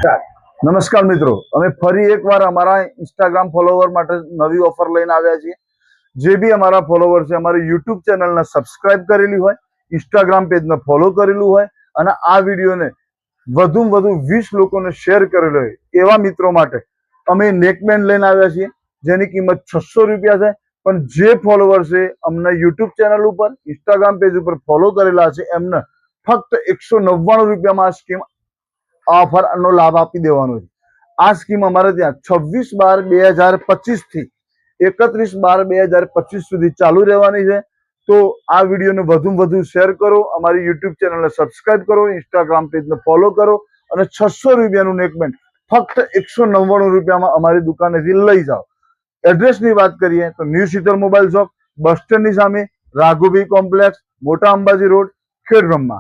નમસ્કાર મિત્રો, અમે ફરી એકવાર અમારા ઇન્સ્ટાગ્રામ ફોલોવર માટે નવી ઓફર લઈને આવ્યા છીએ. જે બી અમારા ફોલોવર છે, અમારી યુટ્યુબ ચેનલને સબસ્ક્રાઇબ કરેલી હોય, ઇન્સ્ટાગ્રામ પેજને ફોલો કરેલું હોય અને આ વિડીયોને વધુમાં વધુ 20 લોકોને શેર કરેલો હોય એવા મિત્રો માટે અમે નેકબેન્ડ લઈને આવ્યા છીએ, જેની કિંમત 600 રૂપિયા છે. પણ જે ફોલોવર છે અમને યુટ્યુબ ચેનલ ઉપર, ઇન્સ્ટાગ્રામ પેજ ઉપર ફોલો કરેલા છે એમને ફક્ત 199 રૂપિયામાં આ સ્કીમ ઓફર નો લાભ આપી દેવાનો છે. આ સ્કીમ અમારે ત્યાં 26/12/2025 થી 31/12/2025 સુધી ચાલુ રહેવાની છે. તો આ વિડીયોને વધુમાં વધુ શેર કરો, અમારી યુટ્યુબ ચેનલને સબસ્ક્રાઇબ કરો, ઇન્સ્ટાગ્રામ પેજને ફોલો કરો અને 600 રૂપિયાનું નેકબેન્ડ ફક્ત 199 રૂપિયામાં અમારી દુકાનેથી લઈ જાઓ. એડ્રેસની વાત કરીએ તો ન્યૂ શીતલ મોબાઈલ શોપ, બસ સ્ટેન્ડની સામે, રાઘુભાઈ કોમ્પ્લેક્સ, મોટા અંબાજી રોડ, ખેડબ્રહ્મા.